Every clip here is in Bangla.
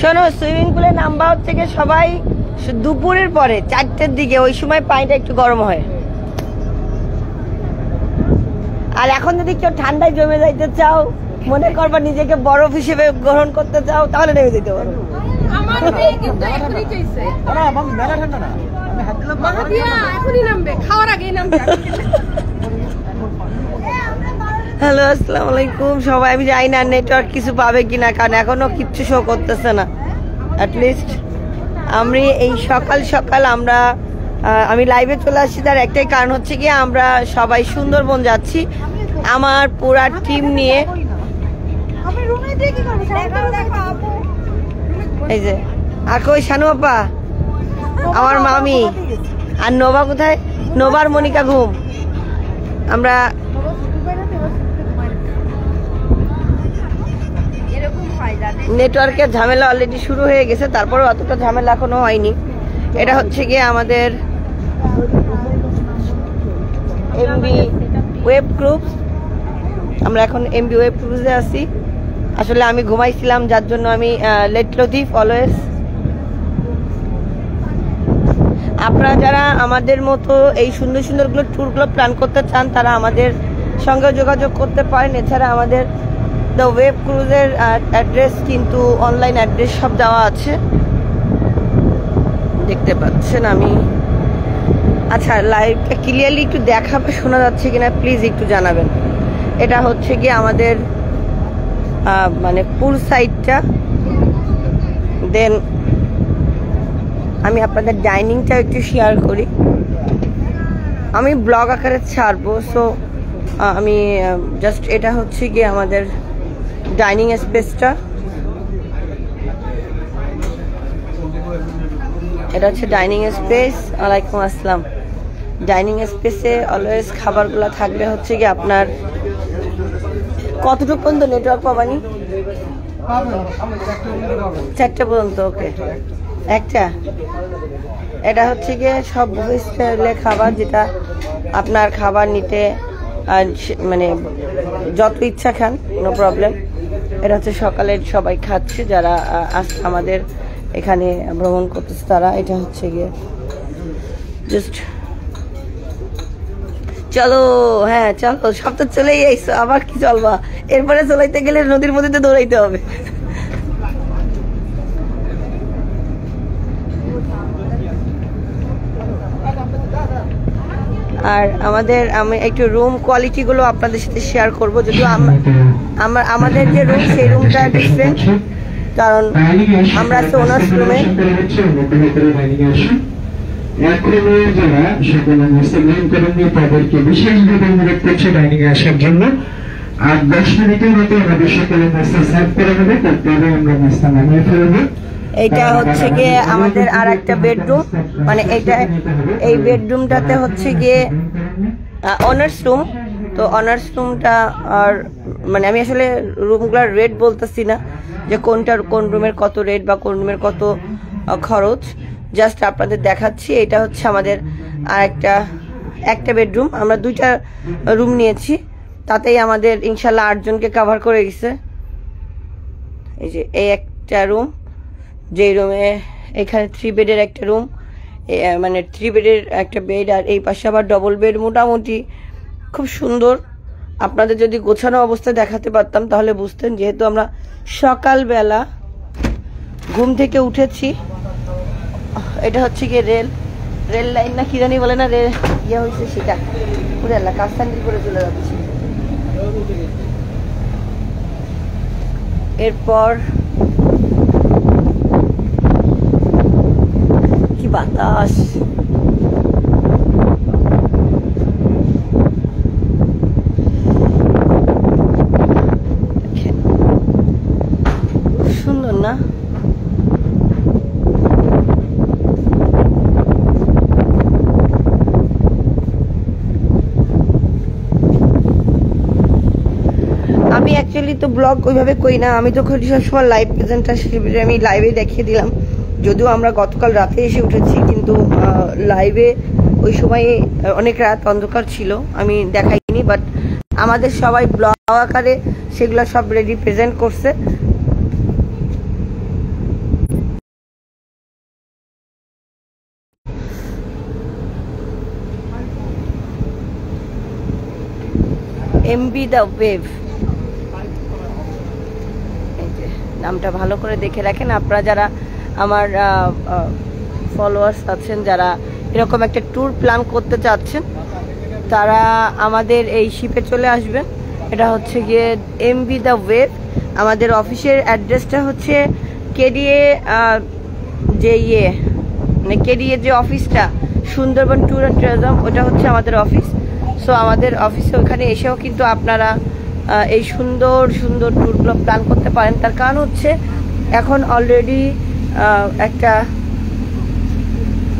শোনো, সুইমিং পুলে নামবা হচ্ছে গিয়ে সবাই দুপুরের পরে 4টের দিকে, ওই সময় পানিটা একটু গরম হয়। আর এখন যদি কেউ ঠান্ডায় জমে যাইতে চাও, মনে করবা নিজেকে বরফ হিসেবে গ্রহণ করতে চাও, তাহলে নেমে যেতে পারো। হ্যালো, আসসালামু আলাইকুম সবাই। আমি জানি না নেটওয়ার্ক কিছু পাবে কিনা, কারণ এখনো কিচ্ছু শো করতেছে না। অ্যাটলিস্ট আমি এই সকাল সকাল আমি লাইভে চলে আসছি, তার একটাই কারণ হচ্ছে কি আমরা সবাই সুন্দরবন যাচ্ছি আমার পুরা টিম নিয়ে। এই যে আর কই শানু আপা, আমার মামি, আর নোভা কোথায়? নোভার মনিকা ঘুম। আমরা নেটওয়ার্কের ঝামেলা অলরেডি শুরু হয়ে গেছে, তারপরে অতটা ঝামেলা এখনো হয়নি। এটা হচ্ছে গিয়ে আমাদের এমবি ওয়েব ক্রুজ। আমরা এখন এমবি ওয়েব ক্রুজে আছি। আসলে আমি ঘুমাইছিলাম, যার জন্য আমি লেট লতিফ অলওয়েজ। আপনারা যারা আমাদের মতো এই সুন্দর সুন্দরগুলো ট্যুরগুলো প্ল্যান করতে চান, তারা আমাদের সঙ্গে যোগাযোগ করতে পারেন। এছাড়া আমাদের দ্য ওয়েব ক্রুজের অ্যাড্রেস কিন্তু অনলাইন অ্যাড্রেস সব দেওয়া আছে, দেখতে পাচ্ছেন। আমি আচ্ছা, লাইভটা ক্লিয়ারলি একটু দেখাবে, শোনা যাচ্ছে কিনা প্লিজ একটু জানাবেন। এটা হচ্ছে কি আমাদের মানে পুল সাইডটা। দেন আমি আপনাদের ডাইনিংটা একটু শেয়ার করি। আমি ব্লগ আকারে ছাড়বো, সো আমি জাস্ট এটা হচ্ছে কি আমাদের ডাইনিং স্পেসটা। এটা হচ্ছে ডাইনিং স্পেস। ওয়ালাইকুম আসসালাম। ডাইনিং স্পেসে অলওয়েজ খাবারগুলো থাকবে হচ্ছে কি আপনার কতটুকু পর্যন্ত নেটওয়ার্ক পাবানি? 4টা পর্যন্ত। ওকে, একটা এটা হচ্ছে গিয়ে সব স্টাইলে খাবার, যেটা আপনার খাবার নিতে মানে যত ইচ্ছা খান, নো প্রবলেম। এটা হচ্ছে সকালের সবাই খাচ্ছে যারা আজকে আমাদের এখানে ভ্রমণ করতেছে তারা। এটা হচ্ছে গিয়ে জাস্ট চলো, হ্যাঁ চলো, সব তো চলেই আইসো, আবার কি চলবা? এরপরে চলাইতে গেলে নদীর মধ্যে তো দৌড়াইতে হবে। আর আমি একটু রুম কোয়ালিটি গুলো আপনাদের সাথে শেয়ার করবো। যদিও আমাদের যে রুম, সেই রুমটা ডিফারেন্ট, কারণ আমরা আছি ওনার্স রুমে। যারা সকলে মুসলিম কর্মী তাদেরকে বিশেষভাবে অনুরোধ করছে ডাইনিং এ আসার জন্য। আর 10 মিনিটের মধ্যে আমাদের সকলে নাস্তা সার্ভ করা হবে, তারপরে আমরা নাস্তা নামিয়ে ফেলবো। এইটা হচ্ছে গিয়ে আমাদের আর একটা বেডরুম, মানে এই বেডরুমটাতে হচ্ছে গিয়ে অনার্স রুম। তো অনার্স রুমটা আর মানে আমি আসলে রুমগুলোর রেট বলতেছি না যে কোন রুমের কত রেট বা কোন রুমের কত খরচ, জাস্ট আপনাদের দেখাচ্ছি। এটা হচ্ছে আমাদের আর একটা বেডরুম। আমরা 2টা রুম নিয়েছি, তাতেই আমাদের ইনশাল্লাহ 8 জনকে কভার করে গেছে। এই যে এই একটা রুম, যে রুমে এখানে 3 বেডের একটা রুম, মানে 3 বেডের একটা বেড, আর এই পাশে আবার ডবল বেড। মোটামুটি খুব সুন্দর। আপনাদের যদি গোছানো অবস্থায় দেখাতে পারতাম তাহলে বুঝতেন, যেহেতু আমরা সকালবেলা ঘুম থেকে উঠেছি। এটা হচ্ছে গিয়ে রেল লাইন না কি জানি বলে না, ইয়ে হয়েছে সেটা পুরো এলাকা কাস্তান্ডির করে চলে যাচ্ছি। এরপর কি বাতাস! সুন্দর না? আমি অ্যাকচুয়ালি তো ব্লগ ওইভাবে করি না, আমি তো সবসময় লাইভ প্রেজেন্টার হিসেবে আমি লাইভে দেখিয়ে দিলাম। যদিও আমরা গতকাল রাতে এসে উঠেছি, কিন্তু লাইভে ওই সময় অনেক রাত অন্ধকার ছিল, আমি দেখাইনি। বাট আমাদের সবাই ব্লগ আকারে সেগুলো সব রেডি প্রেজেন্ট করছে। এমবি দ্য ওয়েভ, এই যে নামটা ভালো করে দেখে রাখেন আপনারা যারা আমার ফলোয়ার্স আছেন, যারা এরকম একটা ট্যুর প্ল্যান করতে চাচ্ছেন তারা আমাদের এই শিপে চলে আসবেন। এটা হচ্ছে গিয়ে এমবি দ্য ওয়েভ। আমাদের অফিসের অ্যাড্রেসটা হচ্ছে কেডিএ, যে মানে কেডিএ যে অফিসটা সুন্দরবন ট্যুর অ্যান্ড ট্যুরিজম, ওটা হচ্ছে আমাদের অফিস। সো আমাদের অফিসে ওখানে এসেও কিন্তু আপনারা এই সুন্দর সুন্দর ট্যুরগুলো প্ল্যান করতে পারেন। তার কারণ হচ্ছে এখন অলরেডি একটা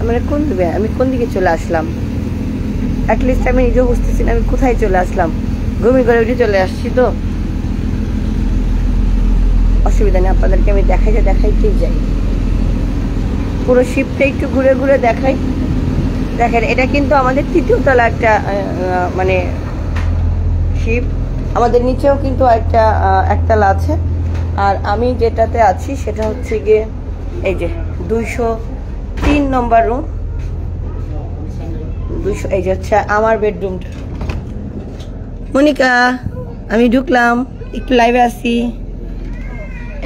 মানে আমি কোন দিকে চলে আসলাম, অ্যাটলিস্ট আমি নিজেও বুঝতেছি না আমি কোথায় চলে আসলাম। ঘুমি করে উঠে চলে আসছি, তো অসুবিধা নেই, আপনাদেরকে আমি দেখাইতেই যাই। পুরো শিপটা একটু ঘুরে ঘুরে দেখাই। দেখেন এটা কিন্তু আমাদের 3য় তলা একটা মানে শিপ, আমাদের নিচেও কিন্তু একতলা আছে। আর আমি যেটাতে আছি সেটা হচ্ছে গিয়ে এই যে 203 নম্বর রুম, 200, এই যে হচ্ছে আমার বেডরুমটা। মনিকা আমি ঢুকলাম, একটু লাইভে আসি।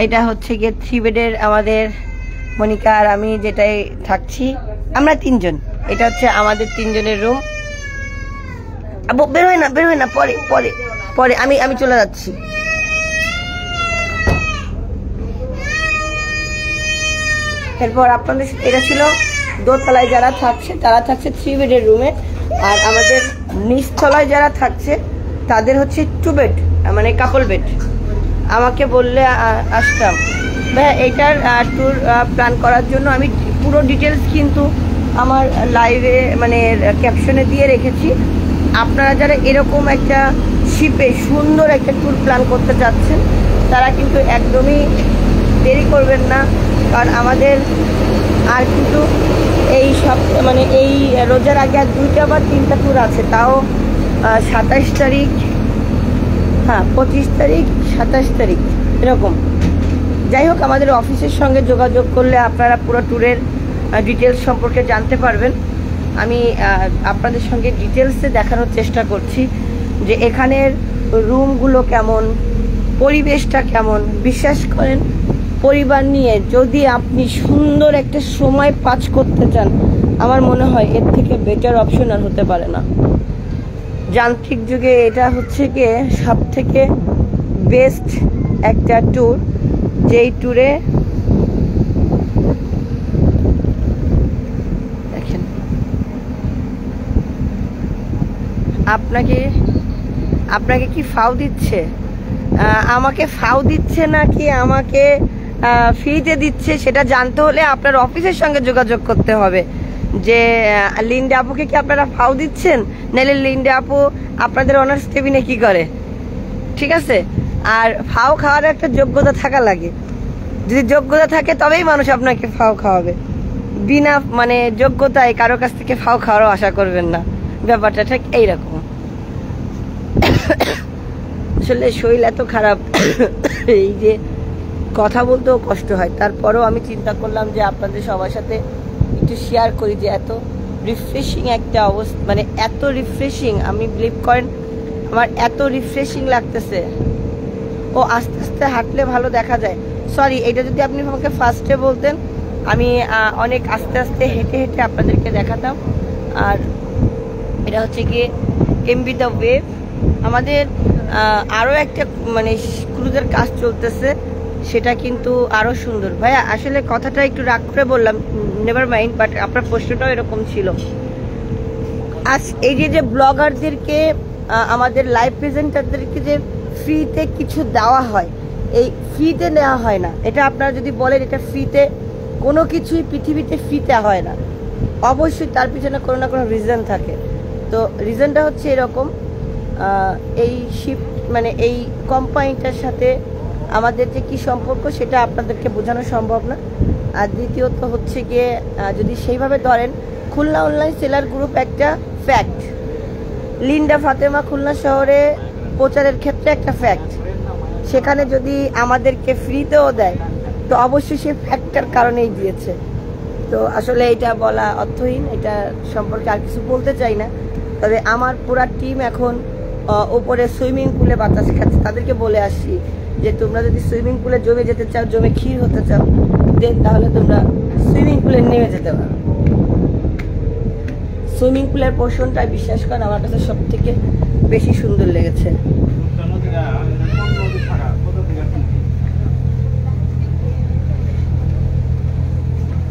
এটা হচ্ছে গিয়ে 3 বেডের আমাদের মনিকা আর আমি যেটাই থাকছি, আমরা 3 জন। এটা হচ্ছে আমাদের 3 জনের রুম। বের হয় না, পরে পরে পরে আমি চলে যাচ্ছি। এরপর আপনাদের এটা ছিল দোতলায় যারা থাকছে তারা থাকছে 3 বেডের রুমে, আর আমাদের নিচতলায় যারা থাকছে তাদের হচ্ছে 2 বেড মানে কাপল বেড। আমাকে বললে আসতাম ভাইয়া এইটার ট্যুর প্ল্যান করার জন্য। আমি পুরো ডিটেলস কিন্তু আমার লাইভে মানে ক্যাপশনে দিয়ে রেখেছি। আপনারা যারা এরকম একটা শিপে সুন্দর একটা ট্যুর প্ল্যান করতে চাচ্ছেন তারা কিন্তু একদমই দেরি করবেন না, কারণ আমাদের আর কিন্তু এই মানে এই রোজার আগে আর 2টা বা 3টা ট্যুর আছে, তাও 27 তারিখ, হ্যাঁ 25 তারিখ, 27 তারিখ এরকম। যাই হোক, আমাদের অফিসের সঙ্গে যোগাযোগ করলে আপনারা পুরো ট্যুরের ডিটেলস সম্পর্কে জানতে পারবেন। আমি আপনাদের সঙ্গে ডিটেলসে দেখানোর চেষ্টা করছি যে এখানের রুমগুলো কেমন, পরিবেশটা কেমন। বিশ্বাস করেন, পরিবার নিয়ে যদি আপনি সুন্দর একটা সময় পাস করতে চান, আমার মনে হয় এর থেকে বেটার অপশন আর হতে পারে না। যান্ত্রিক যুগে এটা হচ্ছে গিয়ে সব থেকে বেস্ট একটা ট্যুর, যেই ট্যুরে দেখেন আপনাকে কি ফাও দিচ্ছে, আমাকে ফাও দিচ্ছে নাকি আমাকে ফ্রিতে দিচ্ছে সেটা জানতে হলে আপনার অফিসের সঙ্গে যোগাযোগ করতে হবে যে লিন্ডা আপুকে কি আপনারা ফাও দিচ্ছেন, নাহলে লিন্ডা আপু আপনাদের অনার্স কেবিনে কি করে। ঠিক আছে, আর ফাও খাওয়ার একটা যোগ্যতা থাকা লাগে। যদি যোগ্যতা থাকে তবেই মানুষ আপনাকে ফাও খাওয়াবে, বিনা মানে যোগ্যতায় কারো কাছ থেকে ফাও খাওয়ারও আশা করবেন না। ব্যাপারটা ঠিক এইরকম। আসলে শরীর এত খারাপ, এই যে কথা বলতেও কষ্ট হয়, তারপরেও আমি চিন্তা করলাম যে আপনাদের সবার সাথে একটু শেয়ার করি যে এত রিফ্রেশিং একটা অবস্থা, মানে এত রিফ্রেশিং, আমি বিলিভ করেন আমার এত রিফ্রেশিং লাগতেছে। ও আস্তে আস্তে হাঁটলে ভালো দেখা যায়। সরি, এটা যদি আপনি আমাকে ফার্স্টে বলতেন আমি অনেক আস্তে আস্তে হেঁটে হেঁটে আপনাদেরকে দেখাতাম। আর এটা হচ্ছে গিয়ে এমবি দ্য ওয়েভ। আমাদের আরও একটা মানে ক্রুজের কাজ চলতেছে, সেটা কিন্তু আরও সুন্দর। ভাইয়া আসলে কথাটা একটু রাগ করে বললাম, নেভার মাইন্ড, বাট আপনার প্রশ্নটাও এরকম ছিল। আজ এই যে ব্লগারদেরকে আমাদের লাইভ প্রেজেন্টারদেরকে যে ফ্রিতে কিছু দেওয়া হয়, এই ফ্রিতে নেওয়া হয় না। এটা আপনারা যদি বলেন এটা ফ্রিতে, কোনো কিছুই পৃথিবীতে ফ্রিতে হয় না, অবশ্যই তার পিছনে কোনো না কোনো রিজন থাকে। তো রিজনটা হচ্ছে এরকম, এই শিফট মানে এই কোম্পানিটার সাথে আমাদের যে কি সম্পর্ক সেটা আপনাদেরকে বোঝানো সম্ভব না। আর দ্বিতীয়ত হচ্ছে গিয়ে যদি সেইভাবে ধরেন, খুলনা অনলাইন সেলার গ্রুপ একটা ফ্যাক্ট, লিন্ডা ফাতেমা খুলনা শহরে প্রচারের ক্ষেত্রে একটা ফ্যাক্ট, সেখানে যদি আমাদেরকে ফ্রিতেও দেয় তো অবশ্যই সে ফ্যাক্টটার কারণেই দিয়েছে। তো আসলে এটা বলা অর্থহীন, এটা সম্পর্কে আর কিছু বলতে চাই না। তবে আমার পুরা টিম এখন উপরে সুইমিং পুলে বাতাস খাচ্ছে, তাদেরকে বলে আসছি যে তোমরা যদি সুইমিং পুলে জমে যেতে চাও, জমে ক্ষীর হতে চাও, দেন তাহলে তোমরা সুইমিং পুলে নেমে যেতে পারো। সুইমিং পুলের পোর্শনটা বিশ্বাস করেন আমার কাছে সব থেকে বেশি সুন্দর লেগেছে।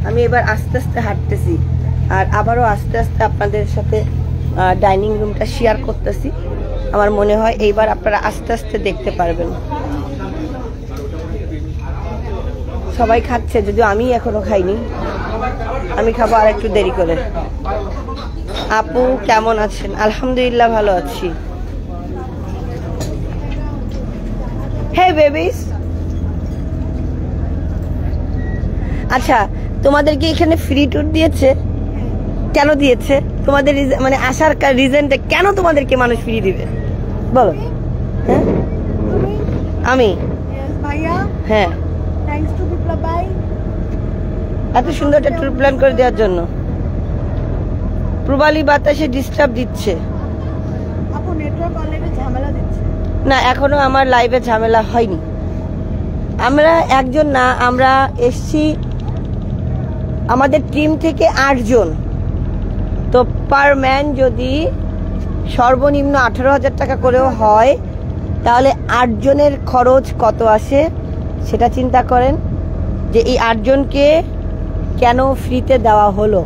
আমি এবার আস্তে আস্তে হাঁটতেছি আর আবারও আস্তে আস্তে আপনাদের সাথে ডাইনিং রুমটা শেয়ার করতেছি। আমার মনে হয় এইবার আপনারা আস্তে আস্তে দেখতে পারবেন। সবাই খাচ্ছে, যদিও আমি এখনো খাইনি, আমি খাবো আর একটু দেরি করে। আপু কেমন আছেন? আলহামদুলিল্লাহ ভালো আছি। হে বেবিস, আচ্ছা তোমাদেরকে এখানে ফ্রি ট্যুর দিয়েছে? কেন দিয়েছে? তোমাদের মানে আসার রিজনটা কেন তোমাদেরকে মানুষ ফ্রি দিবে বলো? হ্যাঁ আমি হ্যাঁ এত সুন্দর একটা ট্যুর প্ল্যান করে দেওয়ার জন্য। প্রবালি বাতাসে ডিস্টার্ব দিচ্ছে না, এখনো আমার লাইভে ঝামেলা হয়নি। আমরা একজন না, আমরা এসছি আমাদের টিম থেকে 8 জন। তো পার ম্যান যদি সর্বনিম্ন 18,000 টাকা করেও হয় তাহলে 8 জনের খরচ কত আসে সেটা চিন্তা করেন, যে এই 8 জনকে কেন ফ্রিতে দেওয়া হলো।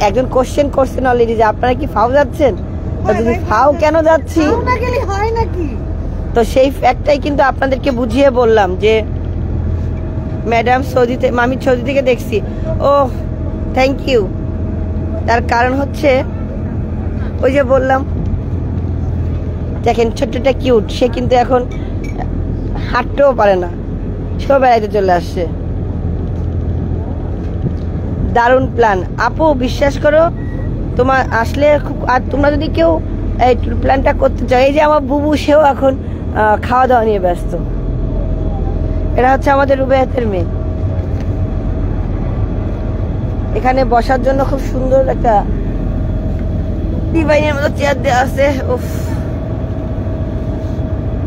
একজন কোশ্চেন করছেন অলরেডি যে আপনারা কি ফাও যাচ্ছেন, ফাও কেন যাচ্ছি, তো সেই ফ্যাক্টটাই কিন্তু আপনাদেরকে বুঝিয়ে বললাম যে ম্যাডাম সৌদিতে, আমি সৌদি থেকে দেখছি। ও থ্যাংক ইউ। তার কারণ হচ্ছে ওই যে বললাম, দেখেন ছোট্টটা কিউট, সে কিন্তু এখন হাঁটতেও পারে না, সেও বেড়াইতে চলে আসছে। দারুণ প্ল্যান আপু, বিশ্বাস করো তোমার আসলে খুব। আর তোমরা যদি কেউ এই প্ল্যানটা করতে চাও, এই যে আমার বুবু, সেও এখন খাওয়া দাওয়া নিয়ে ব্যস্ত। এটা হচ্ছে আমাদের রুবাইয়াতের মেয়ে। এখানে বসার জন্য খুব সুন্দর একটা ডিভাইনের মতো চেয়ার দেওয়া আছে, উফ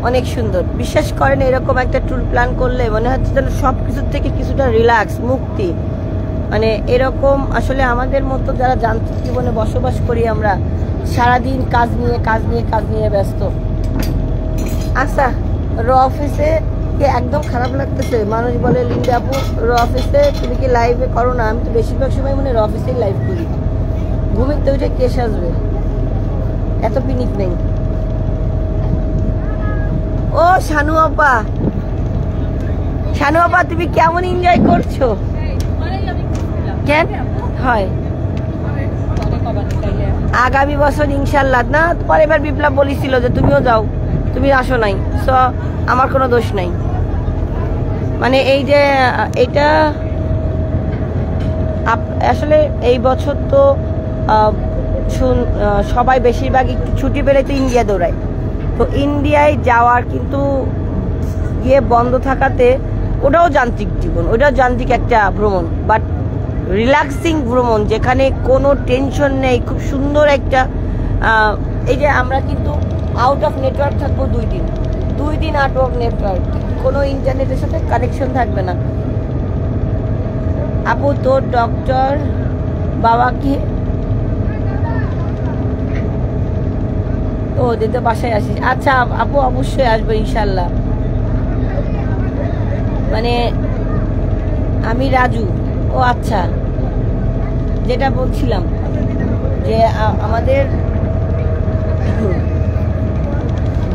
অনেক সুন্দর। বিশ্বাস করেন এরকম একটা ট্যুর প্ল্যান করলে মনে হচ্ছে যেন সবকিছুর থেকে কিছুটা রিল্যাক্স, মুক্তি। মানে এরকম আসলে আমাদের মতো যারা যান্ত্রিক জীবনে বসবাস করি, আমরা সারাদিন কাজ নিয়ে ব্যস্ত। আচ্ছা, র অফিসে একদম খারাপ লাগতেছে, মানুষ বলে লিন্ডা আপু র অফিসে তুমি কি লাইভে করো না? আমি তো বেশিরভাগ সময় মনে র অফিসেই লাইভ করি। ঘুমিতে উঠে কেস আসবে, এত পিনিক নেই। ও শানু আপা, তুমি কেমন এনজয় করছো? কেন হয় আগামী বছর ইনশাল্লাহ না, পরে এবার বিপ্লব বলেছিল যে তুমিও যাও, তুমি আসো নাই, সো আমার কোনো দোষ নাই। মানে এই যে এটা আসলে এই বছর তো সবাই বেশিরভাগ একটু ছুটি পেলে তো ইন্ডিয়া দৌড়ায়। তো ইন্ডিয়ায় যাওয়ার কিন্তু বন্ধ থাকাতে ওটাও যান্ত্রিক জীবন, ওটাও যান্ত্রিক একটা ভ্রমণ, বাট রিল্যাক্সিং ভ্রমণ, যেখানে কোনো টেনশন নেই, খুব সুন্দর একটা। এই যে আমরা কিন্তু আউট অফ নেটওয়ার্ক থাকবো 2 দিন আউট অফ নেটওয়ার্ক, কোনো ইন্টারনেটের সাথে কানেকশন থাকবে না। আপু তোর ডক্টর বাবা কি ও দিতে বাসায় আসিস? আচ্ছা আপু অবশ্যই আসবো ইনশাল্লাহ। মানে আমি রাজু। ও আচ্ছা, যেটা বলছিলাম যে আমাদের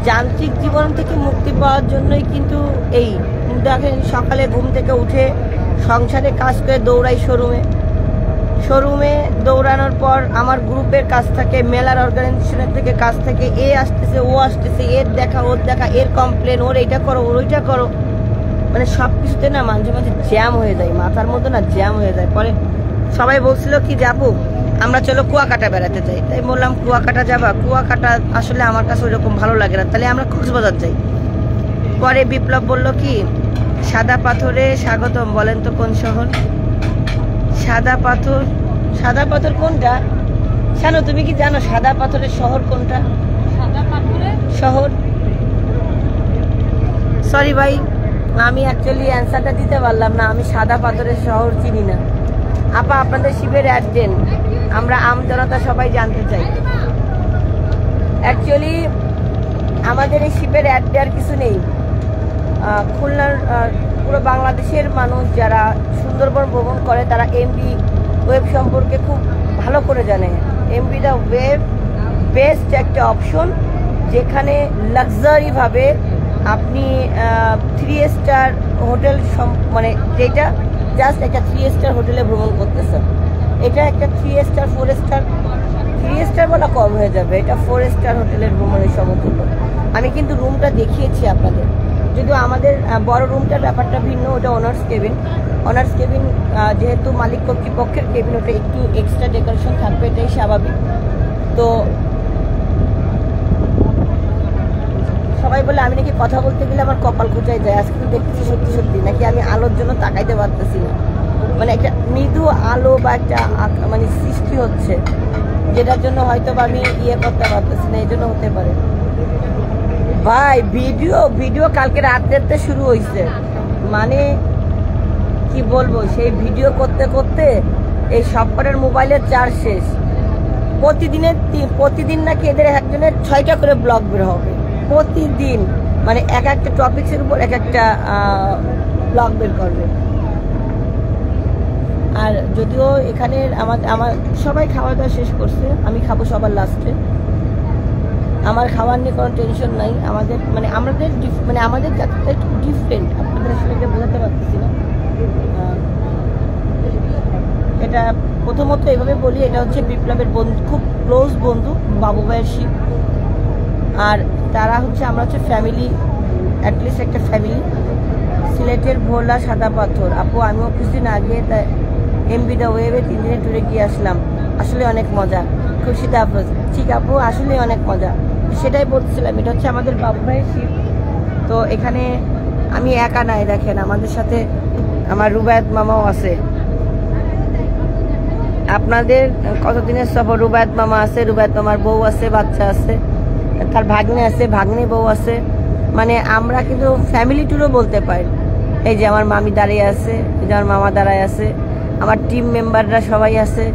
যান্ত্রিক জীবন থেকে মুক্তি পাওয়ার জন্যই কিন্তু এই দেখেন, সকালে ঘুম থেকে উঠে সংসারে কাজ করে দৌড়াই শোরুমে দৌড়ানোর পর আমার গ্রুপের কাজ থাকে, মেলার অর্গানাইজেশনের থেকে কাজ থাকে, এ আসতেছে ও আসতেছে, এর দেখা ওর দেখা, এর কমপ্লেন, ওর এইটা করো ওর ওইটা করো, মানে সব কিছুতে না মাঝে মাঝে জ্যাম হয়ে যায়, মাথার মতো না জ্যাম হয়ে যায়। পরে সবাই বলছিল কি যাবো আমরা, চলো কুয়াকাটা বেড়াতে যাই। তাই বললাম কুয়াকাটা যাবা? কুয়াকাটা আসলে আমার কাছে ওইরকম ভালো লাগে না, তাহলে আমরা কক্সবাজার যাই। পরে বিপ্লব বলল কি সাদা পাথরে স্বাগতম, বলেন তো কোন শহর? সাদা পাথর কোনটা? শানু তুমি কি জানো সাদা পাথরের শহর কোনটা? শহর। সরি ভাই, আমি অ্যাকচুয়ালি অ্যান্সারটা দিতে পারলাম না, আমি সাদা পাথরের শহর চিনি না। আপা আপনাদের শিবের অ্যাড দেন, আমরা আমজনতা সবাই জানতে চাই। অ্যাকচুয়ালি আমাদের এই শিবের অ্যাড দেওয়ার কিছু নেই। খুলনার পুরো বাংলাদেশের মানুষ যারা সুন্দরবন ভ্রমণ করে তারা এমবি ওয়েব সম্পর্কে খুব ভালো করে জানে। এমবি দ্য ওয়েব বেস্ট একটা অপশন, যেখানে লাক্সারিভাবে আপনি 3 স্টার হোটেল মানে যেটা জাস্ট একটা 3 স্টার হোটেলে ভ্রমণ করতেছেন। এটা একটা 3 স্টার 4 স্টার, 3 স্টার বলা কম হয়ে যাবে, এটা 4 স্টার হোটেলের ভ্রমণের সমতুল্য। আমি কিন্তু রুমটা দেখিয়েছি আপনাদের, যদিও আমাদের বড় রুমটার ব্যাপারটা ভিন্ন, ওটা অনার্স কেবিন। অনার্স কেবিন যেহেতু মালিক কর্তৃপক্ষের কেবিন, ওটা একটু এক্সট্রা ডেকোরেশন থাকবে, এটাই স্বাভাবিক। তো সবাই বলে আমি নাকি কথা বলতে গেলে আমার কপাল খুঁচাই যায়। আজকে তো দেখতেছি সত্যি সত্যি নাকি আমি আলোর জন্য তাকাইতে পারতেছি না, মানে একটা মৃদু আলো বা একটা মানে সৃষ্টি হচ্ছে, যেটার জন্য হয়তো আমি ইয়ে করতে পারতেছি না, এই জন্য হতে পারে। ভাই ভিডিও কালকে রাত্রে শুরু হয়েছে, মানে কি বলবো, সেই ভিডিও করতে করতে এই সবকটার মোবাইলের চার্জ শেষ। প্রতিদিন নাকি এদের একজনের 6টা করে ব্লগ বের হবে প্রতিদিন, মানে এক একটা টপিক্সের উপর এক একটা ব্লগ বের করবে। আর যদিও এখানে আমার সবাই খাওয়া দাওয়া শেষ করছে, আমি খাবো সবার লাস্টে। আমার খাওয়ার নিয়ে কোনো টেনশন নাই। আমাদের জাতিটা একটু ডিফারেন্ট, আপনাদের আসলে এটা বোঝাতে পারতেছি না। এটা প্রথমত এভাবে বলি, এটা হচ্ছে বিপ্লবের বন্ধু, খুব ক্লোজ বন্ধু, বাবু ভাইয়ের শিব। আর তারা হচ্ছে, আমরা হচ্ছে ফ্যামিলি, অ্যাটলিস্ট একটা ফ্যামিলি। সিলেটের ভোলা সাদা পাথর আপু, আমিও কিছুদিন আগে এমবি দ্য ওয়েবে 3 দিনের ট্যুরে গিয়ে আসলাম, আসলে অনেক মজা। খুশিদা আফরোজ, ঠিক আপু, আসলে অনেক মজা, সেটাই বলছিলাম। এটা হচ্ছে আমাদের বাবু ভাইয়ের শিব। তো এখানে আমি একা নাই, দেখেন আমাদের সাথে আমার রুবায়েত মামাও আছে। আপনাদের কতদিনের সফর? রুবায়েত মামা আছে, রুবায়েত মামার বউ আছে, বাচ্চা আছে, তার ভাগ্নে আছে, ভাগ্নে বউ আছে, মানে আমরা কিন্তু ফ্যামিলি ট্যুরও বলতে পারি। এই যে আমার মামি দাঁড়িয়ে আছে, এই যে আমার মামা দাঁড়ায় আছে, আমার টিম মেম্বাররা সবাই আছে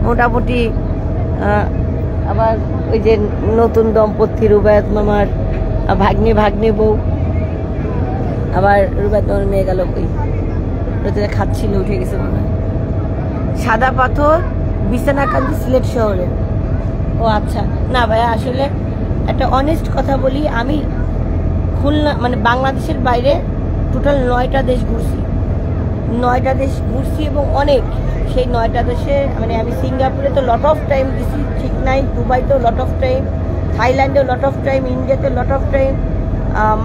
মোটামুটি। আবার ওই যে নতুন দম্পতি রুবায়েত মামার ভাগ্নে বউ, আবার রুবায়েত মামার মেয়ে গেল কই, খাচ্ছিল, উঠে গেছে মনে হয়। সাদা পাথর বিছানাকান্দি সিলেট শহরে। ও আচ্ছা, না ভাইয়া আসলে একটা অনেস্ট কথা বলি, আমি খুলনা মানে বাংলাদেশের বাইরে টোটাল 9টা দেশ ঘুরছি, 9টা দেশ ঘুরছি এবং অনেক, সেই 9টা দেশে মানে আমি সিঙ্গাপুরে তো লট অফ টাইম গেছি, ঠিক নাই, দুবাইতেও লট অফ টাইম, থাইল্যান্ডেও লট অফ টাইম, ইন্ডিয়াতে লট অফ টাইম,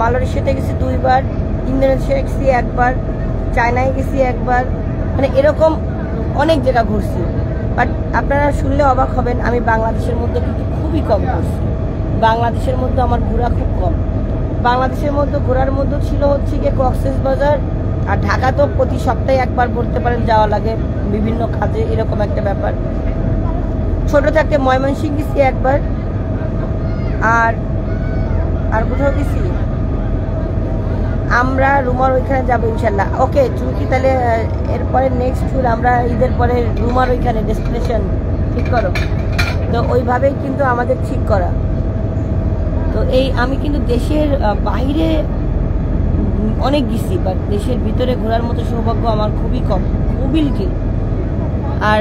মালয়েশিয়াতে গেছি 2 বার, ইন্দোনেশিয়া গেছি 1 বার, চায়নায় গেছি 1 বার, মানে এরকম অনেক জায়গা ঘুরছি। বাট আপনারা শুনলে অবাক হবেন, আমি বাংলাদেশের মধ্যে কিন্তু খুবই কম ঘুরছি। বাংলাদেশের মধ্যে আমার ঘোরা খুব কম। বাংলাদেশের মধ্যে ঘোরার মধ্যে ছিল হচ্ছে গিয়ে কক্সবাজার, আর ঢাকা তো প্রতি সপ্তাহে একবার বলতে পারেন যাওয়া লাগে বিভিন্ন কাজে, এরকম একটা ব্যাপার। ছোট থাকতে ময়মনসিংহ গেছি 1 বার, আর কোথাও গেছি আমরা রুমার ওইখানে যাবো ইনশাল্লাহ। ওকে চুমকি, তাহলে এরপরে নেক্সট ট্যুর আমরা ঈদের পরে রুমার ওইখানে ডেস্টিনেশন ঠিক করো। তো ওইভাবেই কিন্তু আমাদের ঠিক করা। তো এই আমি কিন্তু দেশের বাইরে অনেক গেছি, বাট দেশের ভিতরে ঘোরার মতো সৌভাগ্য আমার খুবই কম, খুবই লিটিল। আর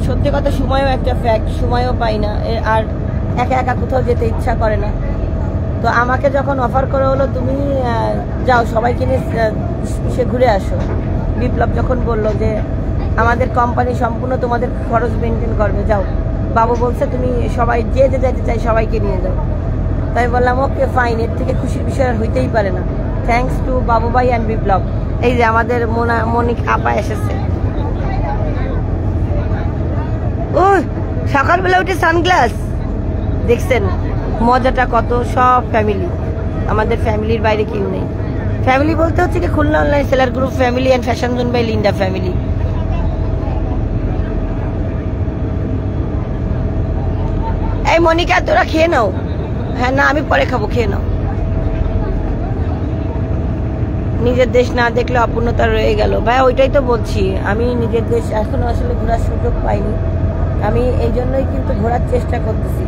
সত্যি কথা সময়ও একটা ফ্যাক্ট, সময়ও পাই না, আর একা একা কোথাও যেতে ইচ্ছা করে না। তো আমাকে যখন অফার করা হলো তুমি যাও সবাইকে নিয়ে সে ঘুরে আসো, বিপ্লব যখন বলল যে আমাদের কোম্পানি সম্পূর্ণ তোমাদের খরচ মেনটেন করবে, যাও, বাবু বলছে তুমি সবাই যে যেতে চাই সবাইকে নিয়ে যাও। তাই বললাম ওকে ফাইন, এর থেকে খুশির বিষয় আর হইতেই পারে না। থ্যাংকস টু বাবু ভাই অ্যান্ড বিপ্লব। এই যে আমাদের মনিক আপা এসেছে, ও সকালবেলা উঠে সানগ্লাস দেখছেন, মজাটা কত। সব ফ্যামিলি, আমাদের ফ্যামিলির বাইরে কেউ নেই। ফ্যামিলি বলতে হচ্ছে কি Khulna online seller group family and fashion zone by Linda family. এই মনিকা তোরা খেয়ে নাও। হ্যাঁ না, আমি পরে খাবো, খেয়ে নাও। নিজের দেশ না দেখলে অপূর্ণতা রয়ে গেল। ভাই ওইটাই তো বলছি, আমি নিজের দেশ এখনো আসলে ঘোরার সুযোগ পাইনি। আমি এই জন্যই কিন্তু ঘোরার চেষ্টা করতেছি।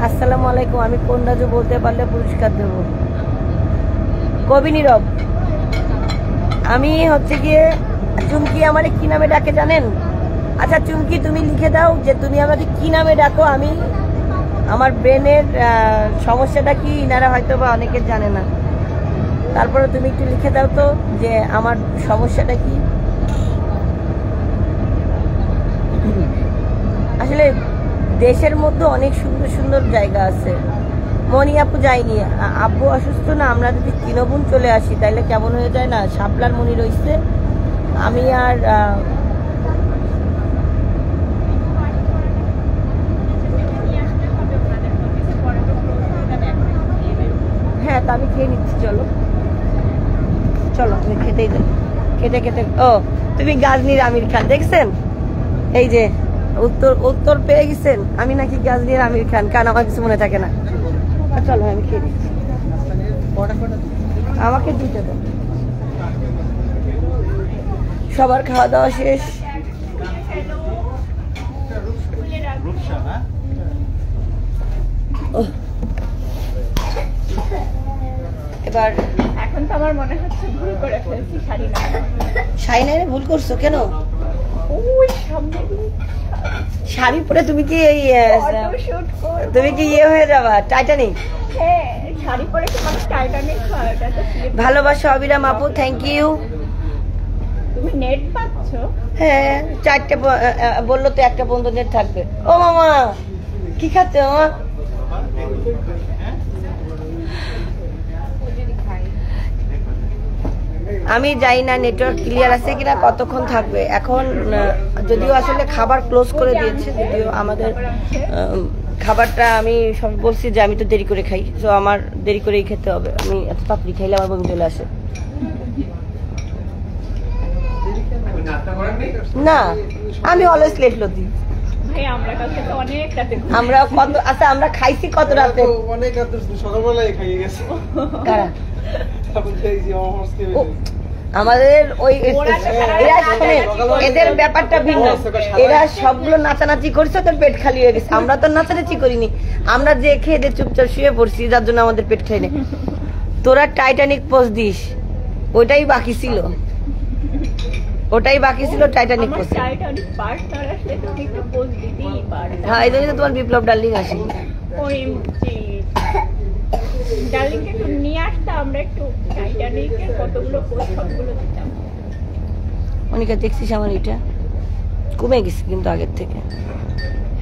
আসসালামু আলাইকুম। আমি কোন রাজ্য বলতে পারলে পুরস্কার দেব। কবি নীরব। আমি হচ্ছে গিয়ে চুমকি আমারে কি নামে ডাকে জানেন? আচ্ছা চুমকি, তুমি লিখে দাও যে তুমি আমাকে কি নামে ডাকো। আমি আমার ব্রেনের সমস্যাটা কি ইনারা হয়তো বা অনেকে জানে না। তারপরে তুমি একটু লিখে দাও তো যে আমার সমস্যাটা কি। আসলে দেশের মধ্যে অনেক সুন্দর সুন্দর জায়গা আছে। মনি আপু যাইনি, আব্বু অসুস্থ না, আমরা যদি তৃণমূল চলে আসি তাইলে কেমন হয়ে যায় না? শাপলার মনি রয়েছে, আমি আর হ্যাঁ তা আমি খেয়ে নিচ্ছি। চলো চলো, তুমি খেতেই দেবো। খেতে খেতে ও তুমি গাজনির আমির খান দেখছেন? এই যে উত্তর উত্তর পেয়ে গেছেন। আমি নাকি গাজনির আমির খান, কারণ আমার কিছু মনে থাকে না। চলো আমি খেয়ে নিচ্ছি, আমাকে দিতে দাও। সবার খাওয়া দাওয়া শেষ। এবার এখন তো আমার মনে হচ্ছে ভুল করে ফেলছি, শাড়ি না। শাড়ি নাই ভুল করছো কেন? ওই সামনে শাড়ি পরে তুমি কি এই ফটোশুট করব। তুমি কি ইয়ে হয়ে যাবা টাইটানিক? হ্যাঁ, শাড়ি পরে কি মানুষ টাইটানিক হয়? এটা তো slip। ভালোবাসা অবিরাম আপু, থ্যাংক ইউ। তুমি নেট পাচ্ছো? হ্যাঁ, চারটে বললো তো একটা বন্ধু নেট থাকবে। ও মামা কি খাচ্ছে মামা? আমি জানি না নেটওয়ার্ক ক্লিয়ার আছে কিনা, কতক্ষণ থাকবে এখন। যদিও আসলে খাবার ক্লোজ করে দিয়েছে, যদিও আমাদের খাবারটা আমি সব বলছি যে আমি তো দেরি করে খাই, তো আমার দেরি করেই খেতে হবে। আমি এত তাড়াতাড়ি খাইলে আমার বমি চলে আসে। না আমি অলওয়েজ লেট লতি। ভাই আমরা কালকে তো অনেক রাতে আমরা কত আচ্ছা আমরা খাইছি কত রাতে? অনেক রাতে সকালবেলায় খাইয়ে গেছে। কারা? তখন খেয়েছি ও, আমাদের ওই এরা শোনেন, এদের ব্যাপারটা ভিন্ন। এরা সবগুলো নাচানাচি করছে, ওদের পেট খালি হয়ে গেছে। আমরা তো নাচানাচি করিনি, আমরা যে খেয়ে দিয়ে চুপচাপ শুয়ে পড়ছি, যার জন্য আমাদের পেট খাই না। তোরা টাইটানিক পোস্ট দিস, ওইটাই বাকি ছিল, ওটাই বাকি ছিল টাইটানিক আমার পোস্ট। টাইটানিক পার্টনার আসলে তুমি একটু পোজ দিতেই পারো। হ্যাঁ এই জন্যই তো তোমার বিপ্লব ডার্লিং আসি। ওএমজি ডার্লিংকে একটু নিয়ে আসতে, আমরা একটু টাইটানিকের কতগুলো পোজ সবগুলো দিতাম। অনেকে দেখছিস আমার এটা কমে গেছে কিন্তু আগের থেকে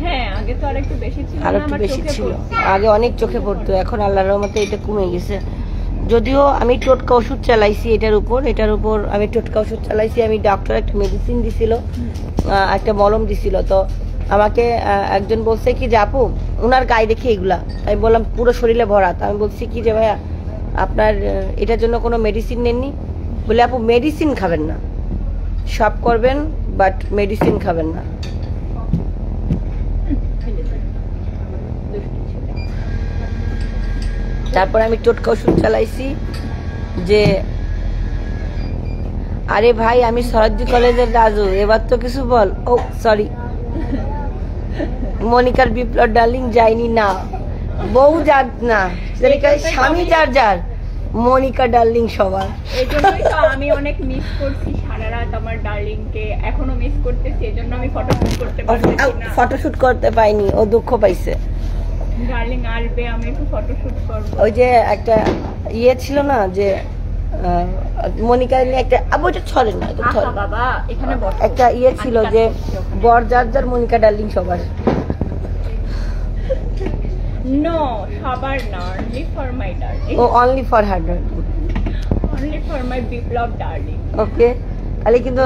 হ্যাঁ, আগে তো আরেকটু বেশি ছিল আর না, একটু আমার বেশি চোখে ছিল। পড়তো। আগে অনেক চোখে পড়তো, এখন আল্লাহর রহমতে এটা কমে গেছে। যদিও আমি টোটকা ওষুধ চালাইছি এটার উপর আমি টোটকা ওষুধ চালাইছি। আমি ডক্টর একটা মেডিসিন দিছিল, একটা মলম দিছিল। তো আমাকে একজন বলছে কি যে আপু ওনার গায়ে দেখে এগুলা, আমি বললাম পুরো শরীরে ভরা। তো আমি বলছি কি যে ভাইয়া আপনার এটার জন্য কোনো মেডিসিন নেননি? বলে আপু মেডিসিন খাবেন না, সব করবেন বাট মেডিসিন খাবেন না। তারপর আমি টোটকা ওষুধ চালাইছি যে আরে ভাই আমি সরদ্দি কলেজের রাজু, এবার তো কিছু বল। ও সরি, মনিকার বিপ্লব ডার্লিং যায়নি না, বউ যার না, স্বামী যার যার, মনিকা ডার্লিং সবার। এই জন্যই তো আমি অনেক মিস করছি সারা রাত আমার ডার্লিংকে, এখনো মিস করতেছি। এই জন্য আমি ফটোশুট করতে পারছি না। ফটোশুট করতে পাইনি, ও দুঃখ পাইছে। ডার্লিং আসবে, আমি একটু ফটোশুট করব। ওই যে একটা ইয়ে ছিল না যে মনিকা নিয়ে একটা ওইটা ছড়ে না, এটা ছড়ে। বাবা এখানে বসো। একটা ইয়ে ছিল যে বর যার যার, মনিকা ডার্লিং সবার। নো, সবার না, অনলি ফর মাই ডার্লিং, ও only for her darling. Only for my Biplab darling. Okay, তাহলে কিন্তু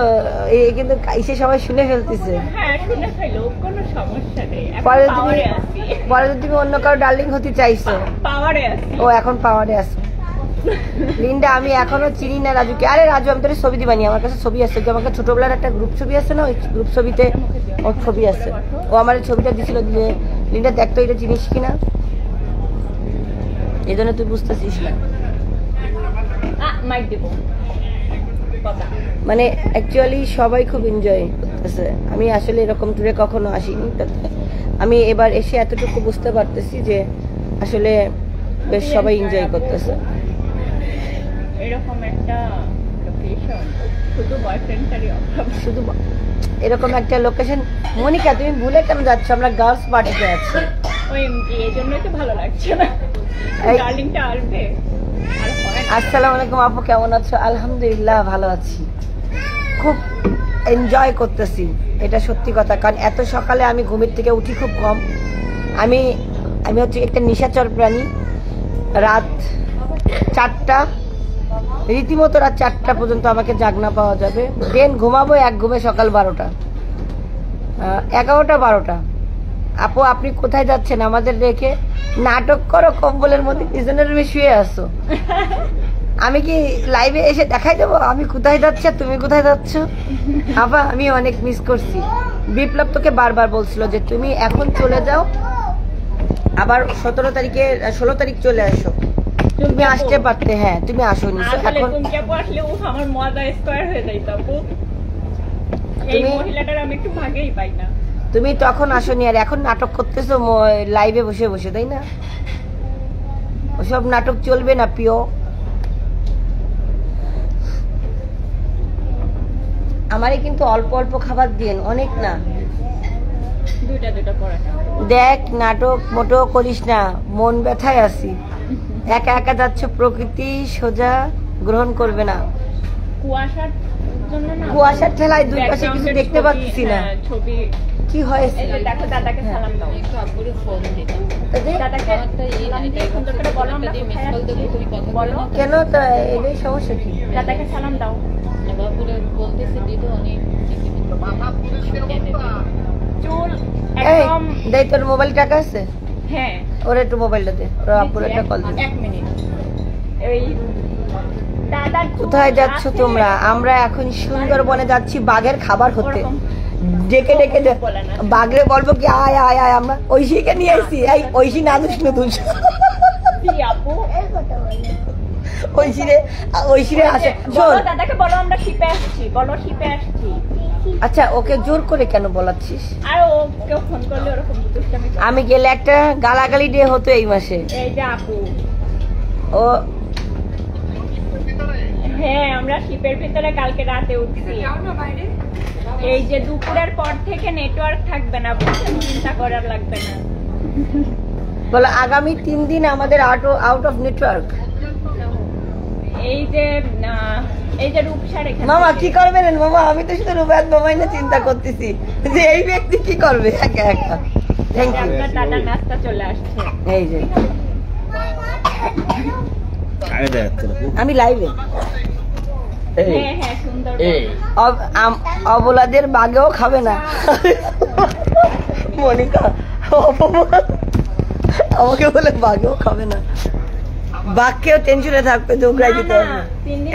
এই কিন্তু এসে সবাই শুনে ফেলতেছে। হ্যাঁ, শুনে ফেলো, কোনো সমস্যা নেই। পরে এখন তুমি পাওয়ারে আছি, পরে যদি তুমি অন্য কারো ডার্লিং হতে চাইছো, পাওয়ারে আছি। ও এখন পাওয়ারে আছো। লিন্ডা আমি এখনো চিনি না রাজুকে। আরে রাজু আমি তোর ছবি দিবানি, আমার কাছে ছবি আছে, আমাকে ছোটবেলার একটা গ্রুপ ছবি আছে না, ওই গ্রুপ ছবিতে ওর ছবি আছে, ও আমার এই ছবিটা দিছিল, দিলে লিন্ডা দেখতো এটা চিনিস কিনা, এই জন্য তুই বুঝতেছিস না। মাইক দিব কথা। মানে অ্যাকচুয়ালি সবাই খুব এনজয় করতেছে, আমি আসলে এরকম ট্যুরে কখনো আসিনি, আমি এবার এসে এতটুকু বুঝতে পারতেছি যে আসলে বেশ সবাই এনজয় করতেছে। এরকম একটা লোকেশন শুধু বয়ফ্রেন্ডটারই অভাব। শুধু এরকম একটা লোকেশন। মনিকা তুমি ভুলে কেন যাচ্ছ, আমরা গার্লস পার্টিতে আছি। ওএমজি, এই জন্যই তো ভালো লাগছে না। এই- ডার্লিংটা আসবে আর হয় না। আসসালামু আলাইকুম আপু, কেমন আছো? আলহামদুলিল্লাহ ভালো আছি, খুব এনজয় করতেছি, এটা সত্যি কথা। কারণ এত সকালে আমি ঘুমের থেকে উঠি খুব কম, আমি আমি হচ্ছে একটা নিশাচর প্রাণী। রাত 4টা, রীতিমতো রাত 4টা পর্যন্ত আমাকে জাগনা পাওয়া যাবে, দেন ঘুমাবো এক ঘুমে সকাল 12টা, 11টা 12টা। আপু আপনি কোথায় যাচ্ছেন আমাদের রেখে? নাটক করো, কম্বলের মধ্যে পিছনের রুমে শুয়ে আসো। আমি কি লাইভে এসে দেখাই দেবো আমি কোথায় যাচ্ছি আর তুমি কোথায় যাচ্ছ? আপা আমি অনেক মিস করছি। বিপ্লব তোকে বারবার বলছিল যে তুমি এখন চলে যাও, আবার 16 তারিখে 16 তারিখ চলে আসো, তুমি আসতে পারতে। হ্যাঁ তুমি আসোনি, তো আসলে এখন তুমি কেবল আসলে আমার মজা স্কয়ার হয়ে যাইতো আপু। এই তুমি- মহিলাটার আমি একটু ভাগেই পাই না। তুমি তখন আসোনি, আর এখন নাটক করতেছো লাইভে বসে বসে, তাই না? ওসব নাটক চলবে না প্রিয়। আমারে কিন্তু অল্প অল্প খাবার দিয়েন, অনেক না। দুইটা পড়া। দেখ নাটক মোটেও করিস না, মন ব্যথায় আছি, একা একা যাচ্ছ, প্রকৃতি সোজা গ্রহণ করবে না। কুয়াশার জন্য না, কুয়াশার ঠেলায় দুই পাশে কিছু background-এর দেখতে ছবি, পাচ্ছি না। হ্যাঁ, ছবি। কি হয়েছে? এই যে দেখো, দাদাকে সালাম দাও। দাদাকে সালাম দিয়ে সুন্দর করে বলো আমরা কোথায় আছি। বলো, কেন তা এটাই সমস্যা কি? দাদাকে সালাম দাও। চুল এই একদম। দেই তোর মোবাইল টাকা আছে? হ্যাঁ, ওর একটু মোবাইলটা দে, ওর আপুর একটা কল দে। 1 মিনিট। এই দাদা কোথায় যাচ্ছ তোমরা? আমরা এখন সুন্দরবনে যাচ্ছি বাঘের খাবার হতে। ওরকম ডেকে ডেকে বলে না। বাঘরে বলবো কি আয় আয় আয়, আমরা ঐশীকে নিয়ে আসছি। এই ঐশী না দুষ না দুষ, কি আপু? ঐশীরে আসে। শোন বলো দাদাকে, বলো আমরা শিপে আসছি, বলো শিপে আসছি। আচ্ছা ওকে জোর করে কেন বলাচ্ছিস? আর ওকে ফোন করলে ওরকম দুষ্টামি করে। আমি গেলে একটা গালাগালি ডে হতো এই মাসে। এই যে আপু, ও হ্যাঁ আমরা শিপের ভিতরে কালকে রাতে উঠছি। এই যে দুপুরের পর থেকে নেটওয়ার্ক থাকবে না, বুঝছেন? চিন্তা করার লাগবে না। বলো আগামী 3 দিন আমাদের আউট অফ নেটওয়ার্ক। এই যে রূপসার এখানে মামা কি করবেন মামা? আমি তো শুধু রুবায়াত মামাই না চিন্তা করতেছি যে এই ব্যক্তি কি করবে একা একা। Thank you. আপনার দাদার নাস্তা চলে আসছে। এই যে আমি লাইভে হ্যাঁ হ্যাঁ, সুন্দর। অবলাদের বাঘেও খাবে না। মনিকা অপমান, আমাকে বলে বাঘেও খাবে না, বাঘকেও টেনশনে থাকবে যে উগড়াই দিতে হবে।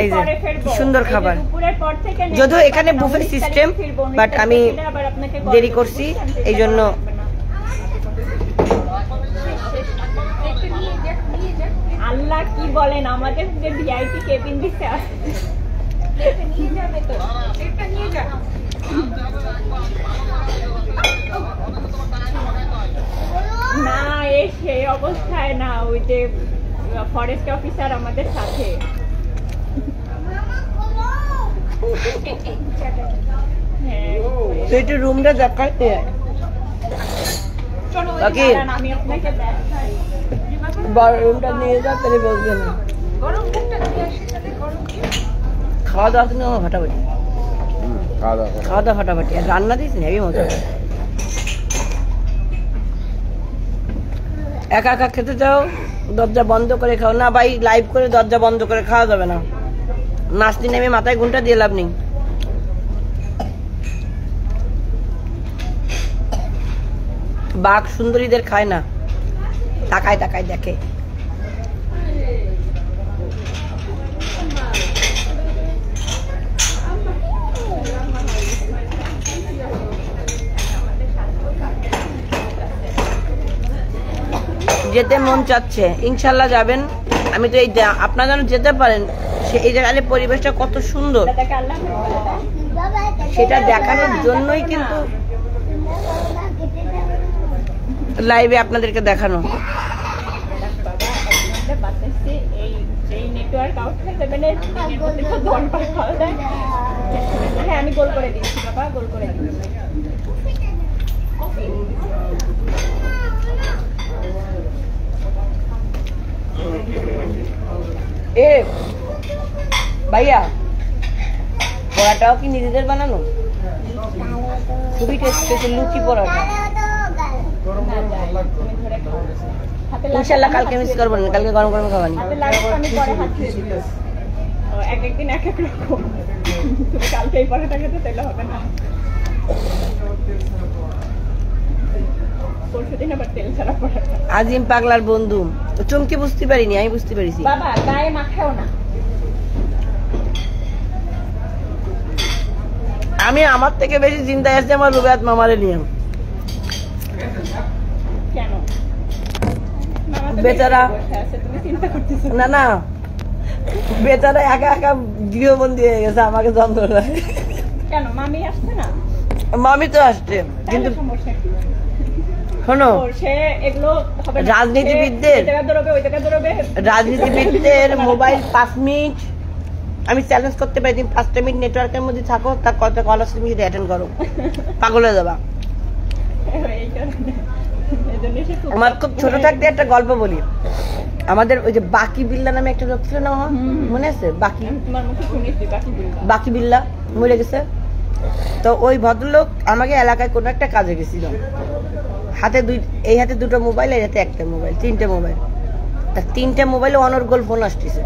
এই যে কি সুন্দর খাবার, যদিও এখানে বুফে সিস্টেম, বাট আমি দেরি করছি এই জন্য। আল্লাহ কি বলেন, আমাদের যে ভিআইপি কেবিন দিতে না, এই সেই অবস্থায় না, ওই যে ফরেস্ট অফিসার আমাদের সাথে। হ্যাঁ, তুই একটু রুমটা দেখাইতে বাকি আমি আপনাকে দেখাই। বড় রুমটা নিয়ে যা, তাহলে বলবে না। খাওয়া দাওয়া কিন্তু আমার ফাটাফাটি, খাওয়া দাওয়া ফাটাফাটি, আর রান্না দিস হেভি মজা। একা একা খেতে চাও দরজা বন্ধ করে খাও না ভাই, লাইভ করে দরজা বন্ধ করে খাওয়া যাবে না। নাচতে নেমে মাথায় ঘুমটা দিয়ে লাভ নেই। বাঘ সুন্দরীদের খায় না, তাকায় তাকায় দেখে। যেতে মন চাচ্ছে, ইনশাল্লাহ যাবেন। আমি তো এই আপনারা যেন যেতে পারেন, এই জায়গায় পরিবেশটা কত সুন্দর দাদাকে আল্লাহ হাফেজ বলে দাও। সেটা দেখানোর জন্যই কিন্তু লাইভে আপনাদেরকে দেখানো। বাবা একজনকে বাতাসে এই নেটওয়ার্ক আউট হয়ে যাবে না, দিনের মধ্যে তো দরবার খাওয়া যায়। হ্যাঁ আমি গোল করে দিচ্ছি বাবা, গোল করে দিচ্ছি। এ ভাইয়া পরাটাও কি নিজেদের বানানো? খুবই টেস্টি লুচি পরাটা। ইনশাল্লাহ কালকে মিস করবো না, কালকে গরম গরম খাওয়ানি। হাতে লাগবে আমি পরে হাত দিয়ে দিই। এক একদিন এক এক রকম, তুমি কালকে এই পরোটা খেতে তাইলে হবে না, পরশুদিন আবার তেল ছাড়া পরোটা। আজিম পাগলার বন্ধু চমকে বুঝতে পারিনি, আমি বুঝতে পেরেছি। বাবা গায়ে মাখাও না। আমি আমার থেকে বেশি চিন্তায় আসছে আমার রুবায়াত মামারে নিয়ে। কেন? মামা তো বেচারা বসে আছে, তুমি চিন্তা করতেছো না না, বেচারা একা একা গৃহবন্দী হয়ে গেছে, আমাকে যন্ত্রণায়। কেন? মামি আসছে না? মামি তো আসছে, কিন্তু তাহলে সমস্যা কি? শোনো ওর সে এগুলো হবে না। রাজনীতিবিদদের সে ওই জায়গায় দৌড়বে, ওই জায়গায় দৌড়বে। রাজনীতিবিদদের মোবাইল 5 মিনিট আমি চ্যালেঞ্জ করতে পারি, তুমি 5 মিনিট নেটওয়ার্কের মধ্যে থাকো, তার কত কল আসছে তুমি সেটা অ্যাটেন্ড করো, পাগল হয়ে যাবা। এই কারণে এজন্য সে খুব আমার খুব ছোট থাকতে একটা গল্প বলি। আমাদের ওই যে বাকি বিল্লা নামে একটা লোক ছিল না, আমার মনে আছে? বাকি তোমার মুখে শুনেছি বাকি বলবা। বাকি বিল্লা মরে গেছে। তো ওই ভদ্রলোক আমাকে এলাকায় কোনো একটা কাজে গেছিল, হাতে এই হাতে 2টো মোবাইল, এই হাতে একটা মোবাইল, 3টে মোবাইল। তা 3টে মোবাইলে অনর্গল ফোন আসতেছে।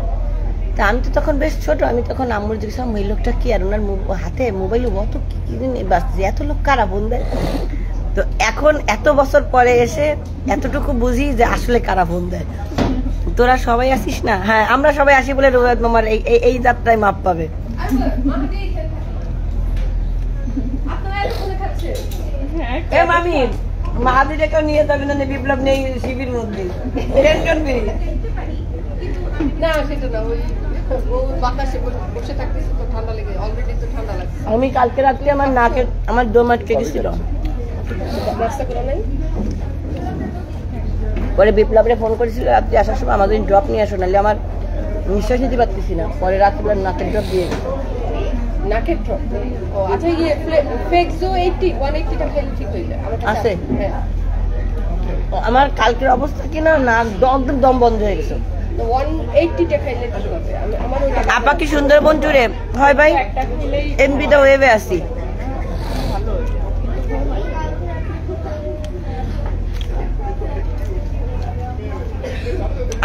তা আমি তো তখন বেশ ছোট, আমি তখন আম্মুর জিজ্ঞেস এই লোকটা কি, আর ওনার হাতে মোবাইল অত কি বাজছে, এত লোক কারা ফোন দেয়? তো এখন এত বছর পরে এসে এতটুকু বুঝি যে আসলে কারা ফোন দেয়। তোরা সবাই আসিস না? হ্যাঁ আমরা সবাই আসি বলে রুবায়াত মামার এই যাত্রায় মাপ পাবে। হ্যাঁ, এ মামি মাহাদিরেকেও নিয়ে যাবে না, বিপ্লব নেই শিবির মধ্যে, টেনশন ফ্রি। না সেটা না, ওই ও বাতাসে বসে থাকতেছে তো ঠান্ডা লেগে, অলরেডি তো ঠান্ডা লাগছে। আমি কালকে রাত্রে আমার দম আটকে গেছিল। নাস্তা করা নাই? পরে বিপ্লবরে ফোন করেছিল রাত্রে আসার সময় আমাদের ড্রপ নিয়ে আসো, নাহলে আমার নিঃশ্বাস নিতে পারতেছি না। পরে রাত্রে নাকের ড্রপ দিয়ে গেছে। নাকের ড্রপ? ও আচ্ছা, ইয়ে ফেক্সো 180টা খেলে ঠিক হয়ে যায় আমার কাছে আছে? হ্যাঁ। আমার কালকের অবস্থা কিনা নাক একদম দম বন্ধ হয়ে গেছে। 180টা খাইলে ঠিক হবে। আমার ওই আপা কি সুন্দরবন জুড়ে হয় ভাই? একটা খেলেই এমবি দা ওয়েবে আসি। ভালো হয়েছে।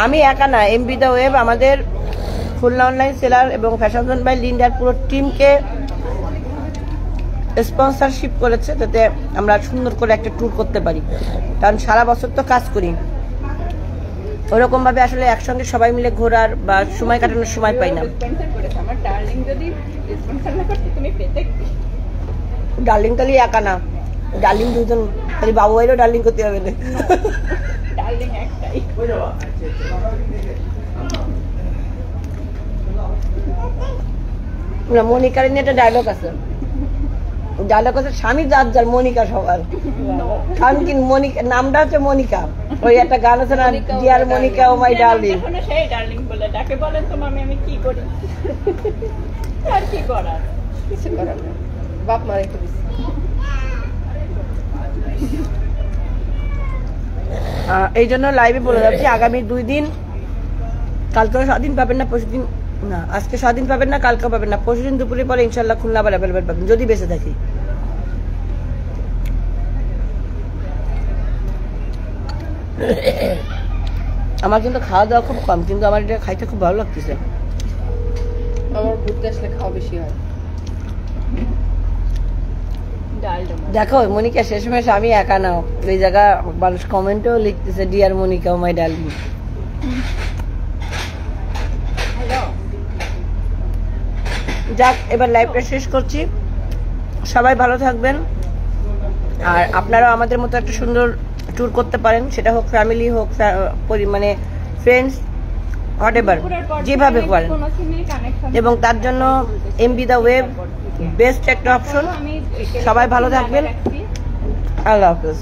আমি একা না, এমবি দা ওয়েব আমাদের খুলনা অনলাইন সেলার এবং ফ্যাশন জোন বাই লিন্ডার পুরো টিমকে স্পন্সরশিপ করেছে, যাতে আমরা সুন্দর করে একটা ট্যুর করতে পারি। কারণ সারা বছর তো কাজ করি, ওরকম ভাবে আসলে একসঙ্গে সবাই মিলে ঘোরার বা সময় কাটানোর সময় পাই না। স্পন্সর করেছে আমার ডার্লিং, যদি স্পন্সর না করতে তুমি পেতে কি? ডার্লিং খালি একা না, ডার্লিং দুজন, খালি বাবু ভাইরও ডার্লিং করতে হবে না। ডার্লিং একটাই। না, মনিকার নিয়ে একটা ডায়লগ আছে, স্বামী যার যার, মনিকা সবার। কারণ কি মনিকা নামটা হচ্ছে মনিকা, ওই একটা গান আছে না, dear Monica O my darling. এখনো সেই ডার্লিং বলে ডাকে। বলেন তো মামি আমি কি করি? আর কি করার? কিছু করার না, বাপ মার একটু বেশি। এই জন্য লাইভে বলে যাচ্ছি, আগামী 2 দিন, কালকেও স্বাধীন পাবেন না, পরশুদিন না, আজকে স্বাধীন পাবেন না, কালকেও পাবেন না, পরশুদিন দুপুরের পরে ইনশাল্লাহ খুলনা আবার অ্যাভেলেবেল পাবেন, যদি বেঁচে থাকি। আমার কিন্তু খাওয়া দাওয়া খুব কম, কিন্তু আমার এটা খাইতে খুব ভালো লাগতেছে। আমার ঘুরতে আসলে খাওয়া বেশি হয়। ডালটা দেখো মনিকা শেষমেশ আমি একা নাও, এই জায়গা মানুষ কমেন্টেও লিখতেছে dear Monica O my darling. Hello, যাক, এবার লাইভটা শেষ করছি। সবাই ভালো থাকবেন, আর আপনারাও আমাদের মতো একটা সুন্দর ট্যুর করতে পারেন, সেটা হোক ফ্যামিলি হোক মানে ফ্রেন্ডস হোয়াটএভার, যেভাবে পারেন। এবং তার জন্য এমবি দ্য ওয়েব বেস্ট একটা অপশন। সবাই ভালো থাকবেন, আল্লাহ হাফেজ।